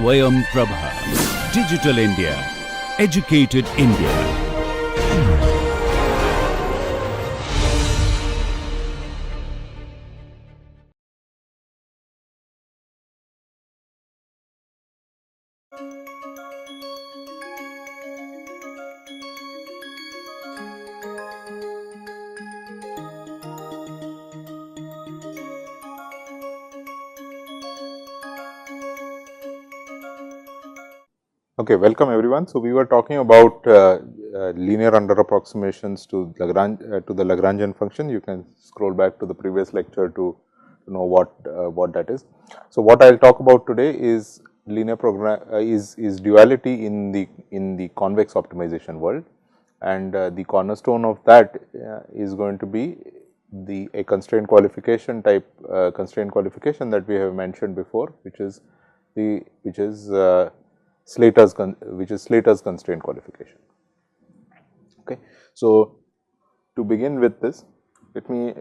Swayam Prabha. Digital India. Educated India. Okay, welcome everyone. So we were talking about linear under approximations to the Lagrangian function. You can scroll back to the previous lecture to know what that is. So what I'll talk about today is linear is duality in the convex optimization world, and the cornerstone of that is going to be a constraint qualification type constraint qualification that we have mentioned before, which is Slater's constraint qualification. Okay. So, to begin with this, let me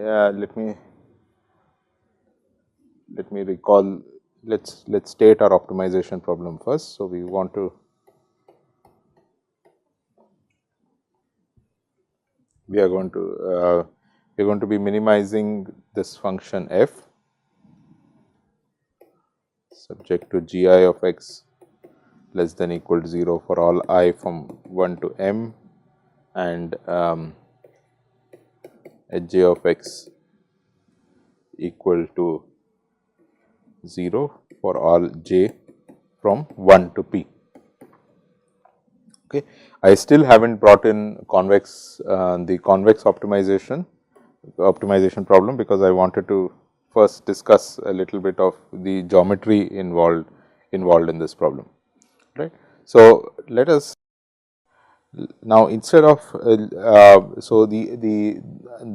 recall. Let's state our optimization problem first. So, we are going to be minimizing this function f subject to gi of x less than equal to 0 for all I from 1 to m, and hj of x equal to 0 for all j from 1 to p. Okay. I still haven't brought in the convex optimization problem, because I wanted to first discuss a little bit of the geometry involved in this problem. Right. So, let us now, instead of so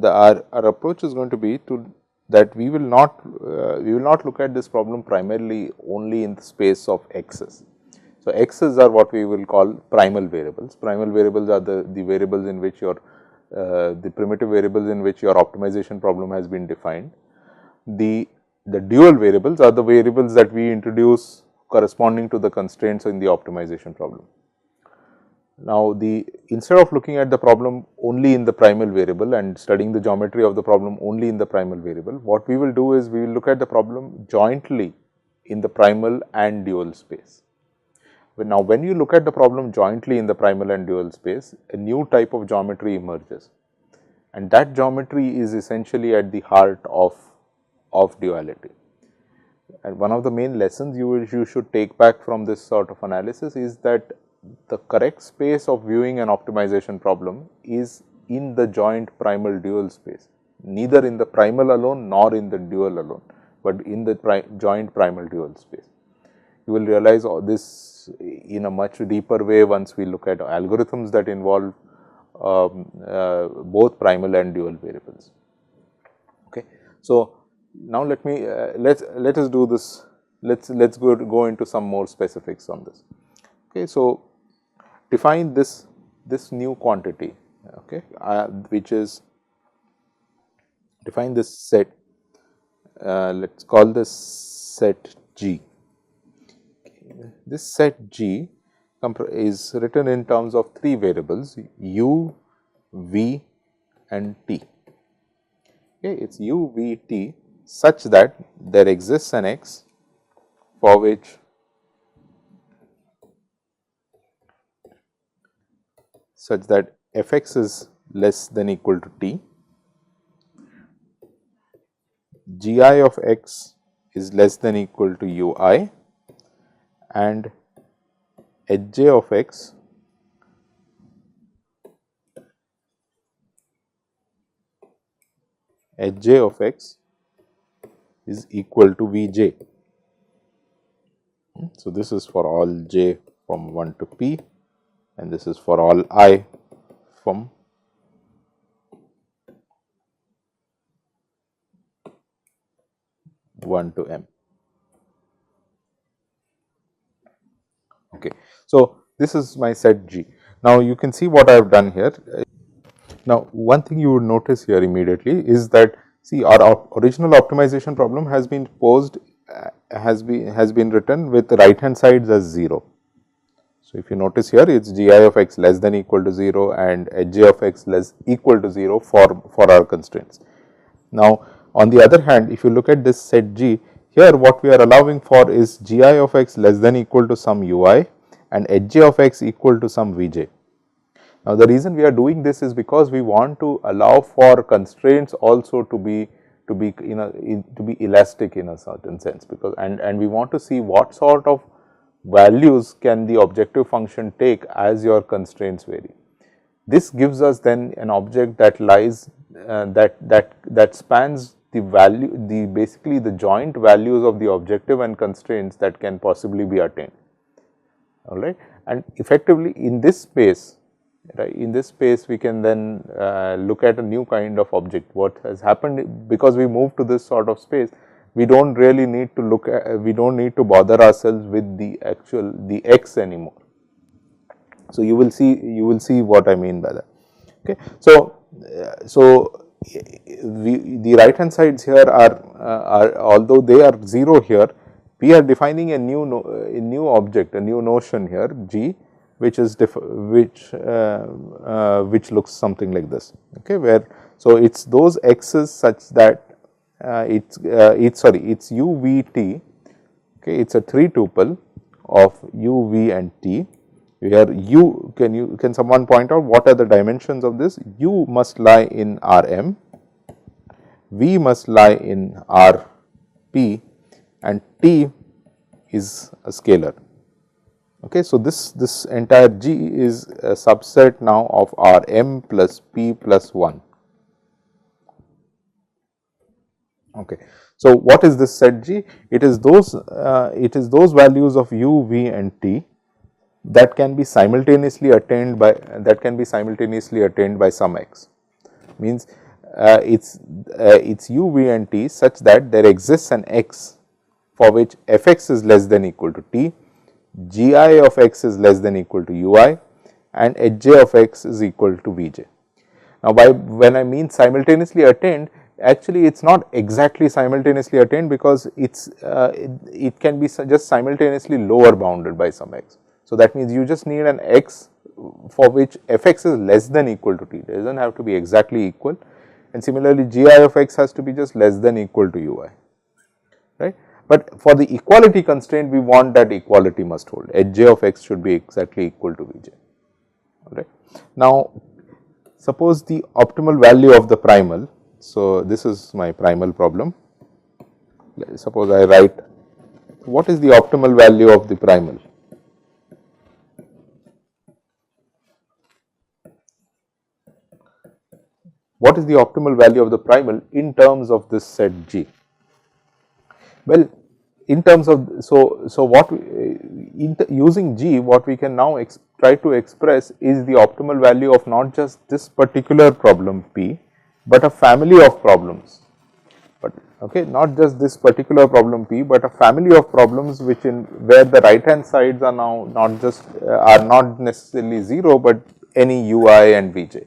our approach is going to be that we will not look at this problem primarily only in the space of x's. So, x's are what we will call primal variables. Primal variables are the variables in which the primitive variables in which your optimization problem has been defined. The dual variables are the variables that we introduce corresponding to the constraints in the optimization problem. Now, instead of looking at the problem only in the primal variable and studying the geometry of the problem only in the primal variable, what we will do is we will look at the problem jointly in the primal and dual space. Now, when you look at the problem jointly in the primal and dual space, a new type of geometry emerges, and that geometry is essentially at the heart of duality. And one of the main lessons you should take back from this sort of analysis is that the correct space of viewing an optimization problem is in the joint primal dual space, neither in the primal alone nor in the dual alone, but in the joint primal dual space. You will realize this in a much deeper way once we look at algorithms that involve both primal and dual variables. Okay. So, now let us do this. Let's go into some more specifics on this. Okay. So, define this new quantity, okay, which is define this set. Let's call this set G. This set G is written in terms of three variables, u, v, and t. Okay, it's u, v, t, such that there exists an x for which fx is less than equal to t, gi of x is less than equal to ui, and hj of x is equal to Vj. So, this is for all j from 1 to p, and this is for all I from 1 to m. Okay. So, this is my set G. Now, you can see what I have done here. Now, one thing you would notice here immediately is that, see, our original optimization problem has been posed has been written with right hand sides as 0. So, if you notice here, it is g I of x less than equal to 0 and h j of x less equal to 0 for our constraints. Now, on the other hand, if you look at this set G, here what we are allowing for is g I of x less than equal to some u I and h j of x equal to some v j. Now, the reason we are doing this is because we want to allow for constraints also to be elastic in a certain sense, because and we want to see what sort of values can the objective function take as your constraints vary. This gives us then an object that lies that spans the value, basically the joint values of the objective and constraints that can possibly be attained. All right, and effectively in this space, right, in this space we can then look at a new kind of object. What has happened, because we move to this sort of space, we do not really need to look at, we do not need to bother ourselves with the x anymore. So, you will see what I mean by that. Okay. So, the right hand sides here are although they are 0 here, we are defining a new object, a new notion here G, which is which looks something like this. Okay, where so it's those x's such that it's u v t. Okay, it's a 3 tuple of u v and t. Where u, can someone point out what are the dimensions of this? U must lie in R m, v must lie in R p, and t is a scalar. Okay, so this entire G is a subset now of R m plus p plus 1. Okay, so what is this set G? It is those values of u, v, and t that can be simultaneously attained by some x. Means it's u, v, and t such that there exists an x for which f x is less than equal to t, g I of x is less than equal to u I, and h j of x is equal to v j. Now, when I mean simultaneously attained, actually it is not exactly simultaneously attained, because it can be just simultaneously lower bounded by some x. So, that means you just need an x for which f x is less than equal to t, it does not have to be exactly equal, and similarly g I of x has to be just less than equal to u I, right. But for the equality constraint, we want that equality must hold, h j of x should be exactly equal to v j, all right. Now, suppose the optimal value of the primal, so this is my primal problem, suppose I write what is the optimal value of the primal. What is the optimal value of the primal in terms of this set G? Well, in terms of, so what using G, what we can now try to express is the optimal value of not just this particular problem P, but a family of problems. But okay, not just this particular problem P, but a family of problems where the right hand sides are now not necessarily 0, but any u I and v j,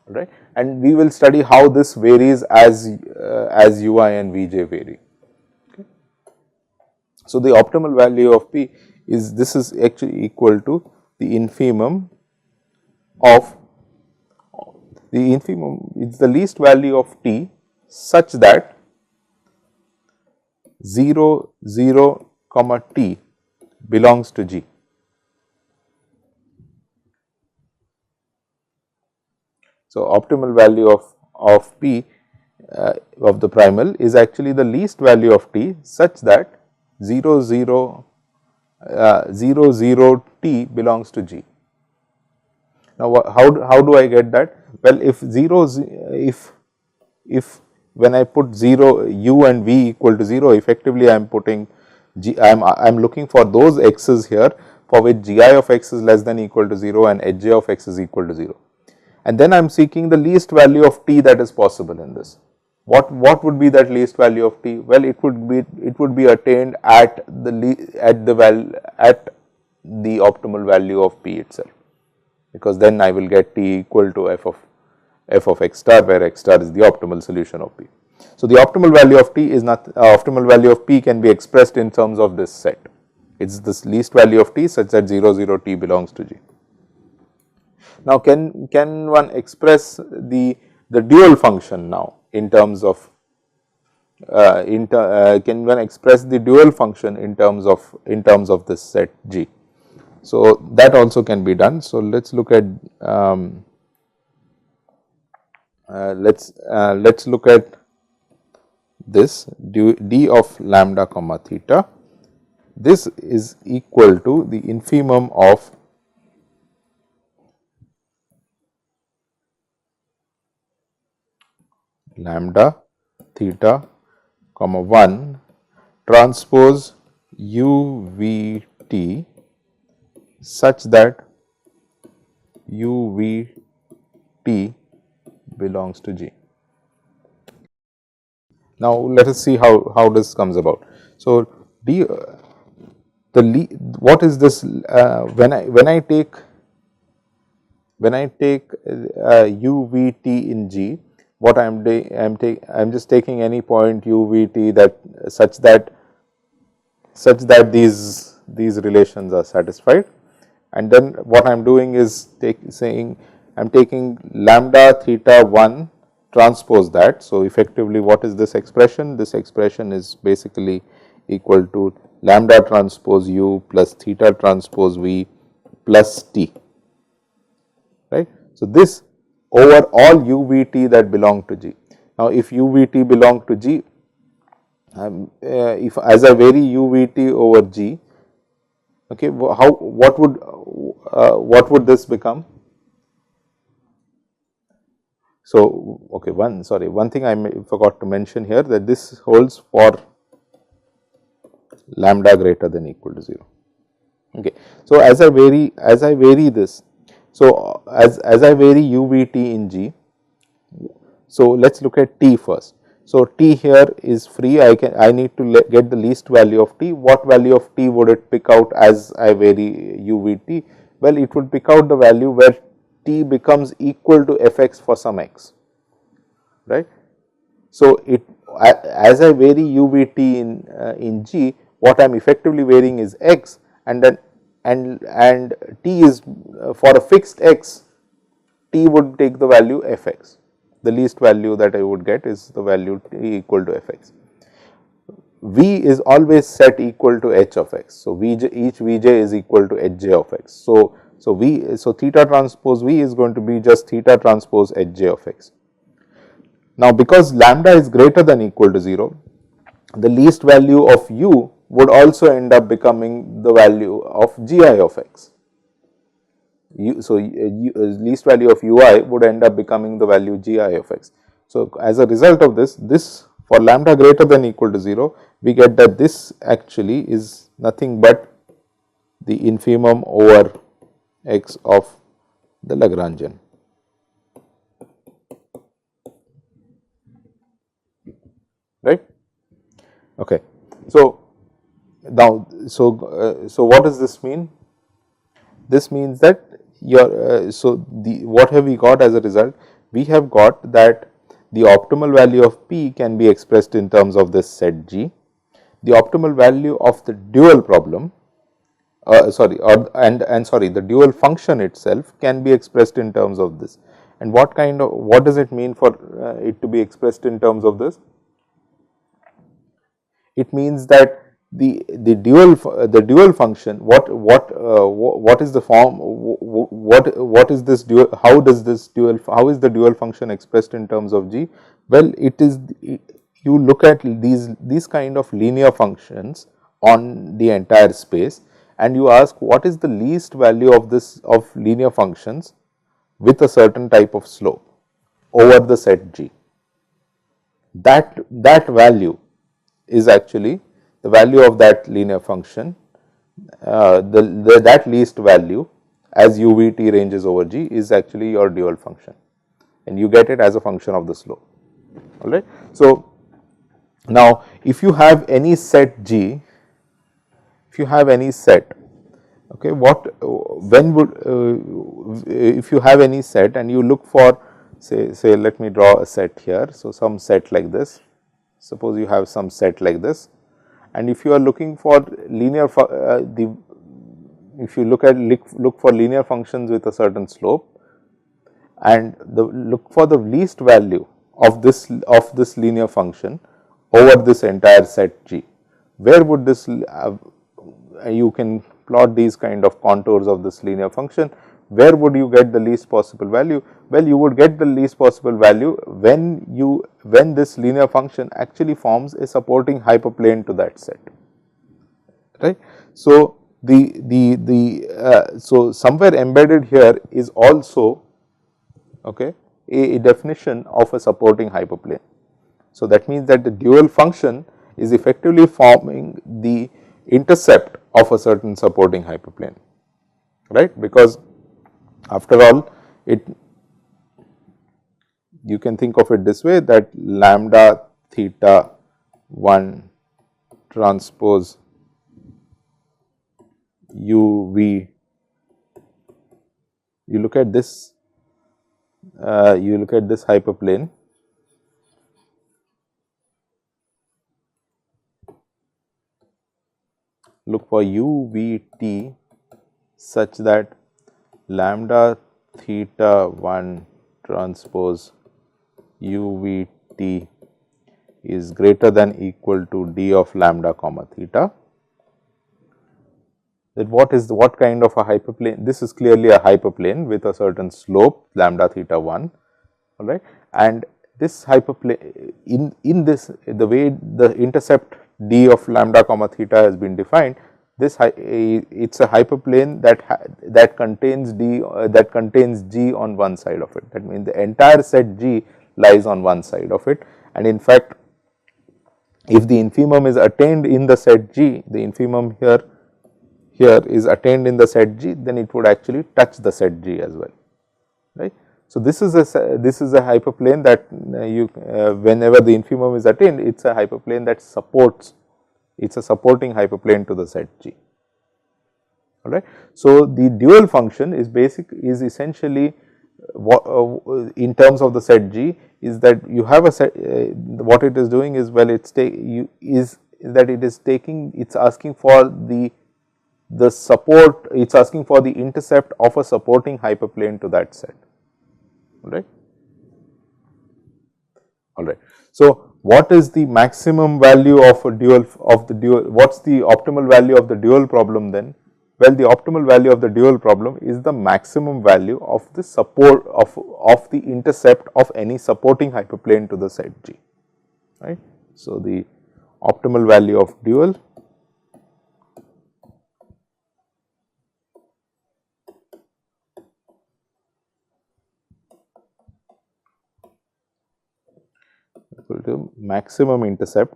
right, and we will study how this varies as u I and v j vary. Okay. So, the optimal value of P is, this is actually equal to the infimum of it's the least value of T such that 0, 0, comma T belongs to G. So, optimal value of P of the primal is actually the least value of T such that 0, 0, 0, 0 T belongs to G. Now, how do I get that? Well, if when I put 0 u and v equal to 0, effectively I am putting G, I am looking for those x's here for which g I of x is less than equal to 0 and h j of x is equal to 0. And then I am seeking the least value of T that is possible in this. What would be that least value of T? Well, it would be attained at the optimal value of P itself, because then I will get T equal to f of x star, where x star is the optimal solution of P. So, the optimal value of t is not optimal value of p can be expressed in terms of this set. It is this least value of t such that 0 0 t belongs to G. Now, can one express the dual function now in terms of can one express the dual function in terms of this set G? So, that also can be done. So, let us look at let's look at this d of lambda comma theta. This is equal to the infimum of lambda theta comma 1 transpose u v t such that u v t belongs to G. Now, let us see how this comes about. So, what is this when I take u v t in G, what I am just taking any point u v t that such that these relations are satisfied, and then what I am doing is saying I am taking lambda theta 1 transpose that. So, effectively what is this expression? This expression is basically equal to lambda transpose u plus theta transpose v plus t, right. So, this over all u v t that belong to G. Now, if u v t belong to G, if as I vary u v t over G, okay, what would this become? So, okay, one thing I forgot to mention here, that this holds for lambda greater than equal to 0. Okay. So, as I vary this, so as I vary u v t in G, so let us look at t first. So, t here is free, I need to get the least value of t. What value of t would it pick out as I vary u v t? Well, it would pick out the value where t becomes equal to f x for some x, right. So, as I vary u v t in G, what I am effectively varying is x, and then and t is for a fixed x, t would take the value f x. The least value that I would get is the value t equal to f x. V is always set equal to h of x. So, each v j is equal to h j of x. So, theta transpose v is going to be just theta transpose h j of x. Now, because lambda is greater than equal to 0, the least value of u would also end up becoming the value of g I of x. So, least value of u I would end up becoming the value g I of x. So, as a result of this for lambda greater than equal to 0, we get that this actually is nothing but the infimum over x of the Lagrangian. Right? Okay. So, now, so what does this mean? This means that what have we got as a result? We have got that the optimal value of p can be expressed in terms of this set G. The optimal value of the dual problem, the dual function itself can be expressed in terms of this. And what does it mean for it to be expressed in terms of this? It means that the dual function, what is the form, what is this dual, how is the dual function expressed in terms of G? Well, it is, you look at these kind of linear functions on the entire space, and you ask what is the least value of linear functions with a certain type of slope over the set G. That value is actually the value of that linear function, that least value as u v t ranges over G is actually your dual function, and you get it as a function of the slope. All right. So, now if you have any set G, if you have any set, okay, if you have any set and you look for, say let me draw a set here. So, some set like this. suppose you have some set like this, and if you are looking for linear if you look for linear functions with a certain slope, and look for the least value of this linear function over this entire set G, where would this you can plot these kind of contours of this linear function, where would you get the least possible value? Well, you would get the least possible value when this linear function actually forms a supporting hyperplane to that set, right. So, so somewhere embedded here is also a definition of a supporting hyperplane. So, that means that the dual function is effectively forming the intercept of a certain supporting hyperplane, right, because after all you can think of it this way, that lambda theta 1 transpose u v, you look at this hyperplane, look for u v t such that lambda theta 1 transpose u v t is greater than equal to d of lambda comma theta. That what kind of a hyperplane? This is clearly a hyperplane with a certain slope lambda theta 1, all right, and this hyperplane in this, the way the intercept d of lambda comma theta has been defined, this it's a hyperplane that contains G on one side of it. That means the entire set G lies on one side of it, and in fact, if the infimum is attained in the set G, the infimum here is attained in the set G, then it would actually touch the set G as well, right. So, this is a hyperplane that whenever the infimum is attained, it is a hyperplane that supports, it is a supporting hyperplane to the set G, all right. So, the dual function is essentially in terms of the set G is that you have a set, what it is doing is, well, it is asking for the support, it is asking for the intercept of a supporting hyperplane to that set, all right. All right. So, what is the maximum value of the dual, what is the optimal value of the dual problem then? Well, the optimal value of the dual problem is the maximum value of the support of the intercept of any supporting hyperplane to the set G, right. So, the optimal value of dual equal to maximum intercept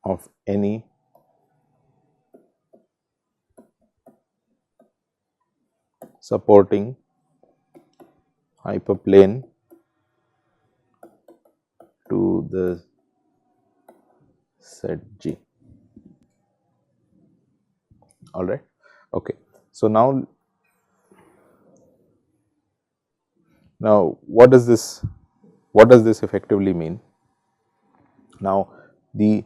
of any supporting hyperplane to the set G, all right. Okay. So, now what does this effectively mean? Now, the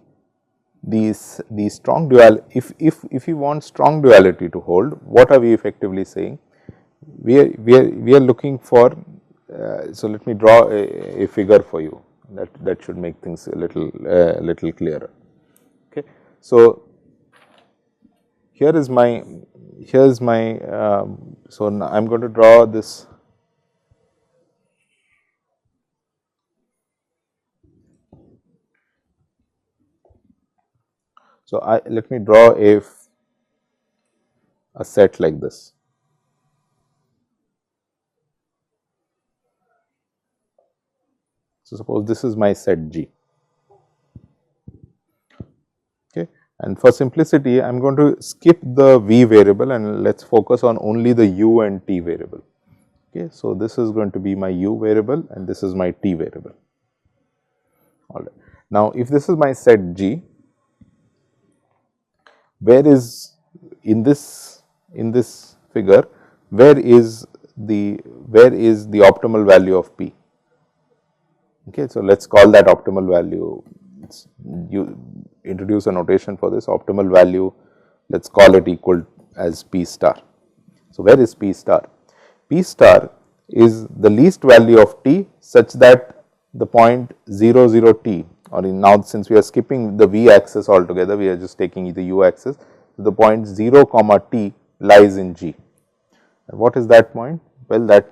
strong dual, if you want strong duality to hold, what are we effectively saying? We are looking for, so let me draw a figure for you that should make things a little clearer. Okay. So, here is my so now I am going to draw this. So, let me draw a set like this. So, suppose this is my set G, okay, and for simplicity I am going to skip the V variable and let us focus on only the U and T variable. Okay. So, this is going to be my U variable and this is my T variable, all right. Now, if this is my set G, where is in this figure, where is the optimal value of P? Okay, so let us call that optimal value. You introduce a notation for this optimal value. Let us call it equal as P star. So, where is P star? P star is the least value of T such that the point 0 0 T, or now since we are skipping the V axis altogether, we are just taking the U axis. The point 0 comma T lies in G. And what is that point? Well, that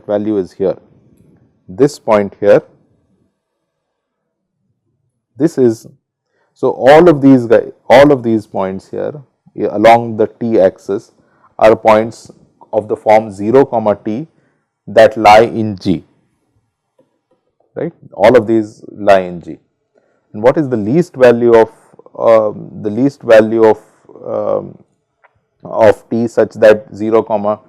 value is here. This point here, this is, so all of these points here along the T axis are points of the form 0 comma T that lie in G, right? All of these lie in G. And what is the least value of T such that 0 comma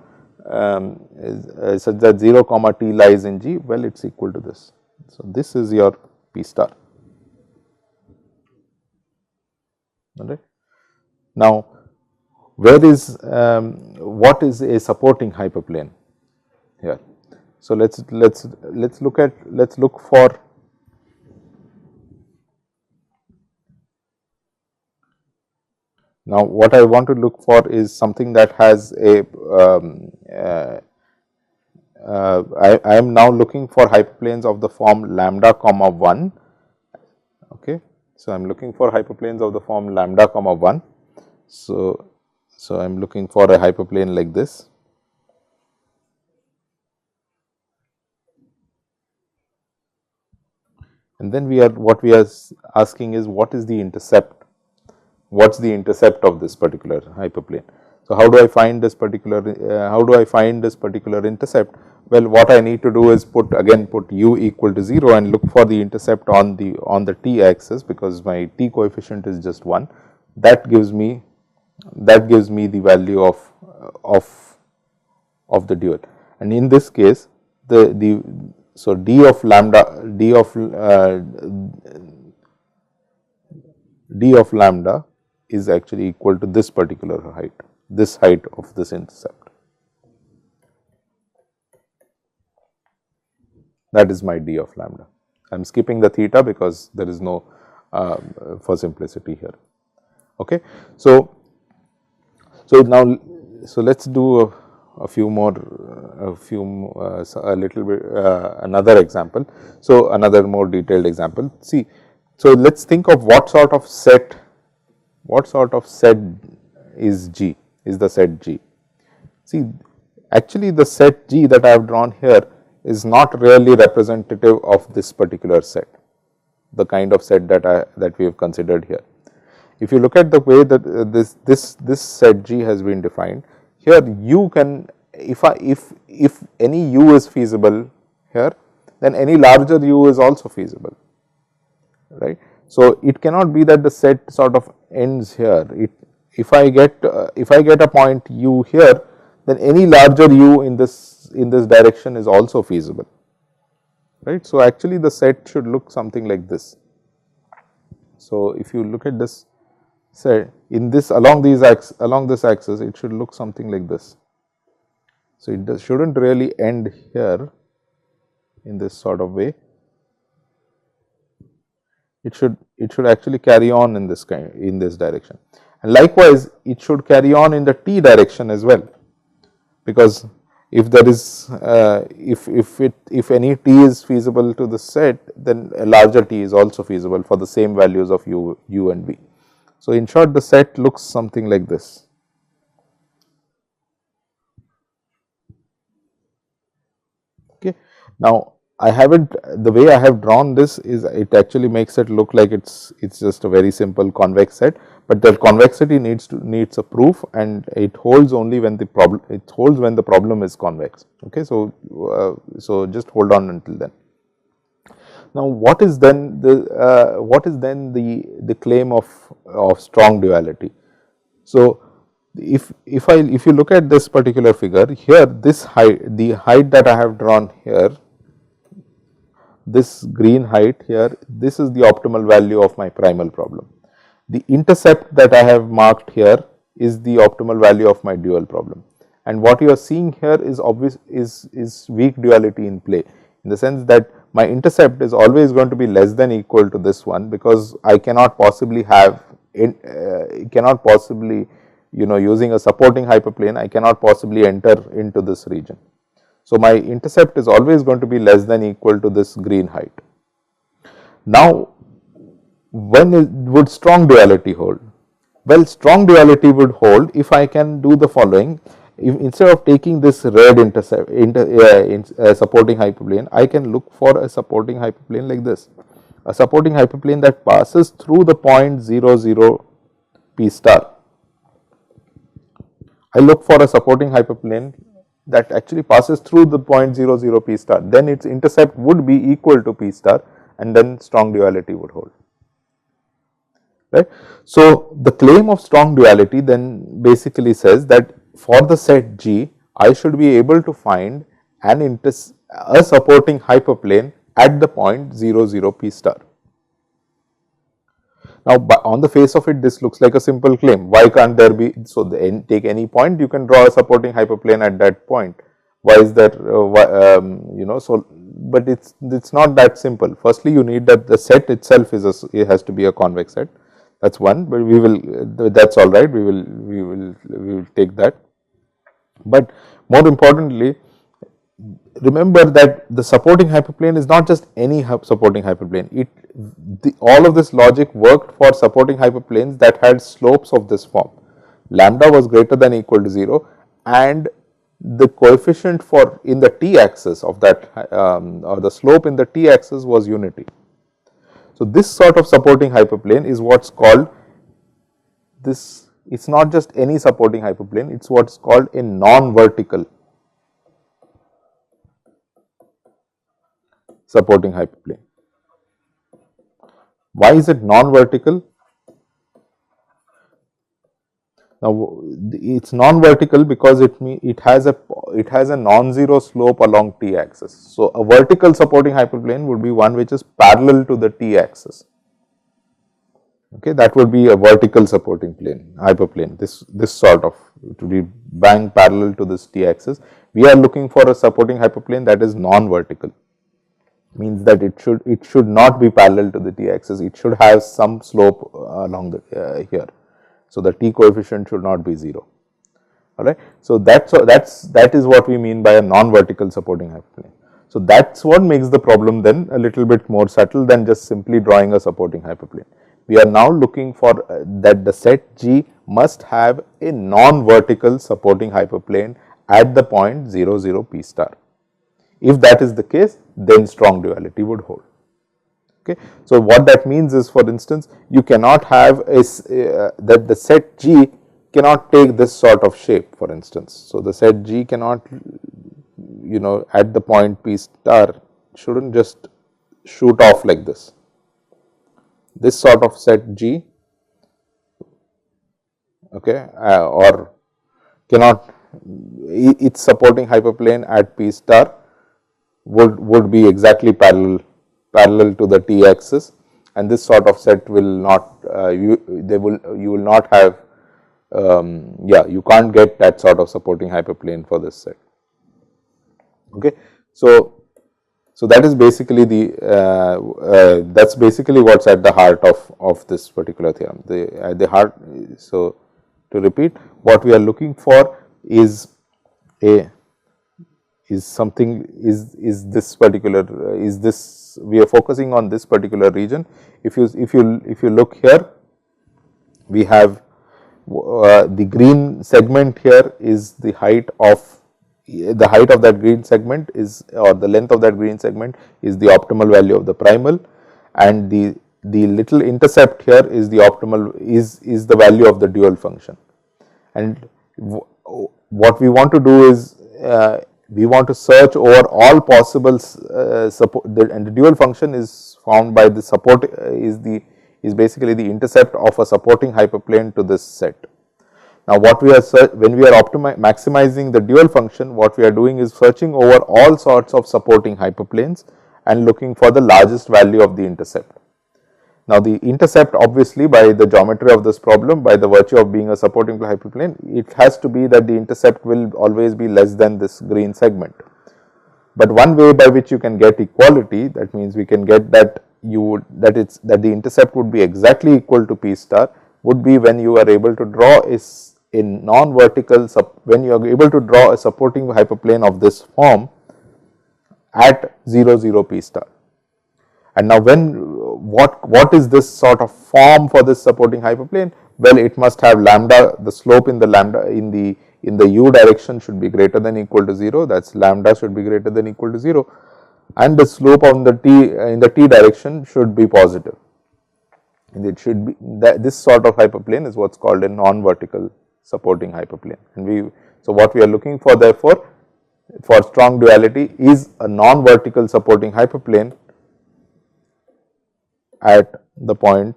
T lies in G? Well, it is equal to this. So, this is your P star. Alright. Now, where is what is a supporting hyperplane here? So, let's look for now what I want to look for is something that has a I am now looking for hyperplanes of the form lambda comma 1. Okay. So, I am looking for hyperplanes of the form lambda comma 1. So, I am looking for a hyperplane like this. And then what we are asking is what is the intercept? What is the intercept of this particular hyperplane? So, how do I find this particular intercept? Well, what I need to do is put u equal to 0 and look for the intercept on the T axis, because my T coefficient is just 1. That gives me the value of the dual. And in this case, so d of lambda is actually equal to this particular height, this height of this intercept. That is my d of lambda. I am skipping the theta because there is no for simplicity here. Okay. So now let us do another example. So, another more detailed example. See, so let us think of what sort of set is G, is the set G. See, actually the set G that I have drawn here is not really representative of this particular set, the kind of set that we have considered here. If you look at the way that this set G has been defined, here u can, if any u is feasible here, then any larger u is also feasible, right. So, it cannot be that the set sort of ends here. If I get a point u here, then any larger u in this direction is also feasible, right. So, actually the set should look something like this. So, if you look at this set in this along this axis, it should look something like this. So, it shouldn't really end here in this sort of way. It should actually carry on in this direction, and likewise it should carry on in the t direction as well, because if there is if any t is feasible to the set, then a larger t is also feasible for the same values of u and v. So, in short, the set looks something like this. Okay. Now, the way I have drawn this is it actually makes it look like it's just a very simple convex set, but the convexity needs a proof, and it holds only when the problem is convex. Okay. So, just hold on until then. Now, what is then the claim of strong duality? So, if you look at this particular figure here, this height, the height that I have drawn here, this green height here, this is the optimal value of my primal problem. The intercept that I have marked here is the optimal value of my dual problem. And what you are seeing here is obvious is weak duality in play, in the sense that my intercept is always going to be less than equal to this one, because I cannot possibly have cannot possibly, using a supporting hyperplane, I cannot possibly enter into this region. So, my intercept is always going to be less than equal to this green height. Now, when would strong duality hold? Well, strong duality would hold if I can do the following. If instead of taking this red intercept supporting hyperplane, I can look for a supporting hyperplane like this, a supporting hyperplane that passes through the point 0, 0 p star. I look for a supporting hyperplane that actually passes through the point 0, 0 p star, then its intercept would be equal to p star, and then strong duality would hold. Right. So, the claim of strong duality then basically says that for the set G, I should be able to find a supporting hyperplane at the point 0, 0 p star. Now, on the face of it, this looks like a simple claim. Why can't there be? So, take any point, you can draw a supporting hyperplane at that point. Why is that? So, but it's not that simple. Firstly, you need that the set itself it has to be a convex set. That's one, but we will, that's all right, we will take that. But more importantly, remember that the supporting hyperplane is not just any supporting hyperplane. All of this logic worked for supporting hyperplanes that had slopes of this form. Lambda was greater than or equal to 0, and the coefficient in the t axis of that or the slope in the t axis was unity. So, this sort of supporting hyperplane is what is called this. It is not just any supporting hyperplane, it is what is called a non-vertical supporting hyperplane. Why is it non-vertical? Now, it is non-vertical because it has a non-zero slope along t axis. So, a vertical supporting hyperplane would be one which is parallel to the t axis. Okay, that would be a vertical supporting hyperplane. This sort of, to be bang parallel to this t axis. We are looking for a supporting hyperplane that is non-vertical. Means that it should not be parallel to the t axis. It should have some slope along the here. So, the t coefficient should not be 0, all right. So, that is what we mean by a non-vertical supporting hyperplane. So, that is what makes the problem then a little bit more subtle than just simply drawing a supporting hyperplane. We are now looking for that the set G must have a non-vertical supporting hyperplane at the point 0, 0 p star. If that is the case, then strong duality would hold. Okay. So, what that means is, for instance, you cannot have that the set G cannot take this sort of shape, for instance. So, the set G cannot, at the point p star should not just shoot off like this. This sort of set G, okay, or cannot, its supporting hyperplane at p star would be exactly parallel to the t axis, and this sort of set will not you will not have you can't get that sort of supporting hyperplane for this set. Okay. So, that is basically that's basically what is at the heart of this particular theorem. At the heart, so to repeat, what we are looking for is something is this particular we are focusing on this particular region. If you look here, we have the green segment here is the height of that green segment is, or the length of that green segment is the optimal value of the primal, and the little intercept here is the optimal is the value of the dual function. And what we want to do is we want to search over all possible support, and the dual function is found by the support is basically the intercept of a supporting hyperplane to this set. Now, what we are when we are maximizing the dual function, what we are doing is searching over all sorts of supporting hyperplanes and looking for the largest value of the intercept. Now, the intercept obviously by the geometry of this problem, by the virtue of being a supporting hyperplane, it has to be that the intercept will always be less than this green segment. But one way by which you can get equality, that means we can get that that the intercept would be exactly equal to P star, would be when you are able to draw a non-vertical, when you are able to draw a supporting hyperplane of this form at 0 0 P star. And now, what is this sort of form for this supporting hyperplane? Well, it must have lambda, the slope in the lambda in the u direction should be greater than equal to 0, that is lambda should be greater than equal to 0, and the slope on the in the t direction should be positive. And it should be this sort of hyperplane is what is called a non-vertical supporting hyperplane. And so what we are looking for, therefore, for strong duality is a non-vertical supporting hyperplane at the point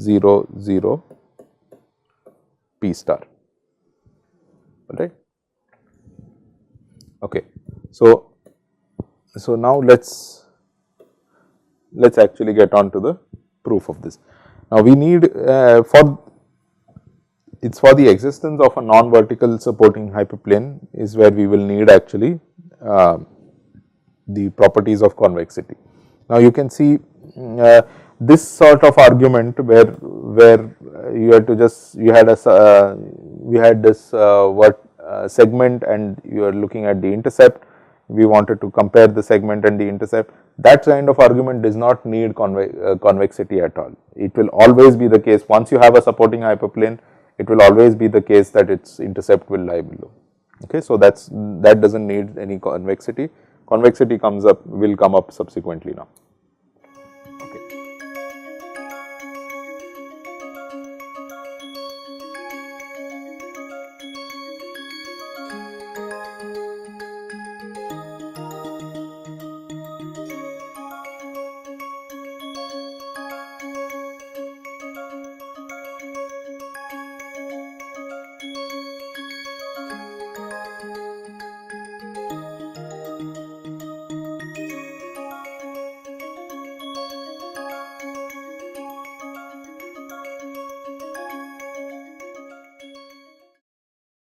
0 0 P star, right. Okay. So now let's actually get on to the proof of this. Now, we need it's for the existence of a non-vertical supporting hyperplane is where we will need actually the properties of convexity. Now, you can see this sort of argument where you had to just we had this segment and you are looking at the intercept, we wanted to compare the segment and the intercept. That kind of argument does not need convexity at all. It will always be the case, once you have a supporting hyperplane, it will always be the case that its intercept will lie below. Okay, so that does not need any convexity. Convexity will come up subsequently now.